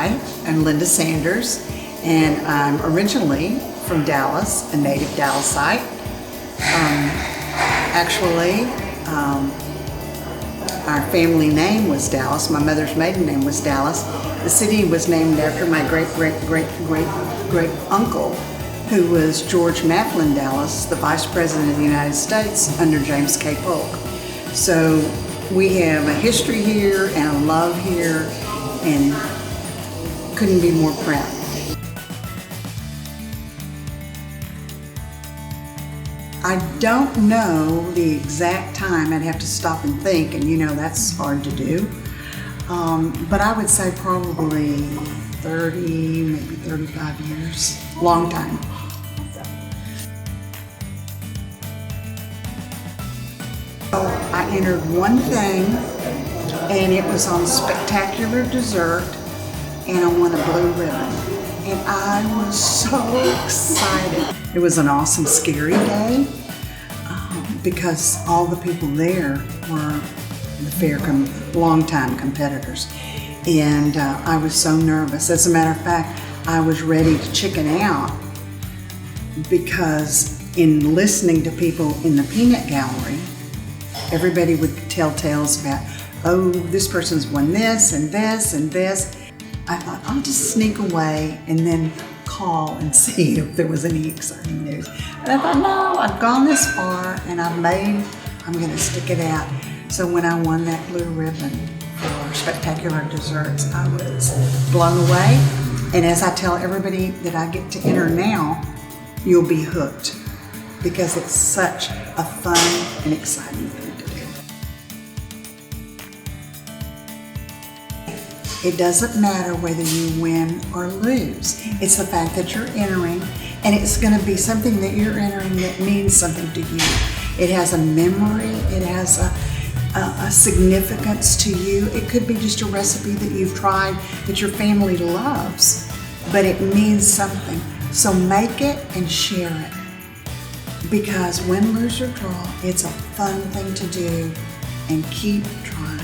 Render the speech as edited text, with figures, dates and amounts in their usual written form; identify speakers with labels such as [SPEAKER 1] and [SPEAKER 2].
[SPEAKER 1] Hi, I'm Lynda Sanders, and I'm originally from Dallas, a native Dallasite. Our family name was Dallas. My mother's maiden name was Dallas. The city was named after my great uncle, who was George Maplin Dallas, the Vice President of the United States under James K. Polk. So we have a history here and a love here, and couldn't be more proud. I don't know the exact time. I'd have to stop and think, and that's hard to do. But I would say probably 30, maybe 35 years. Long time. So I entered one thing, and it was on spectacular dessert, and I won a blue ribbon. And I was so excited. It was an awesome, scary day because all the people there were the fair longtime competitors. And I was so nervous. As a matter of fact, I was ready to chicken out because in listening to people in the peanut gallery, everybody would tell tales about, oh, this person's won this and this and this. I thought, I'll just sneak away and then call and see if there was any exciting news. And I thought, no, I've gone this far and I'm gonna stick it out. So when I won that blue ribbon for spectacular desserts, I was blown away. And as I tell everybody that I get to enter now, you'll be hooked because it's such a fun and exciting thing to do. It doesn't matter whether you win or lose. It's the fact that you're entering, and it's going to be something that you're entering that means something to you. It has a memory, it has a significance to you. It could be just a recipe that you've tried that your family loves, but it means something. So make it and share it. Because win, lose, or draw, it's a fun thing to do, and keep trying.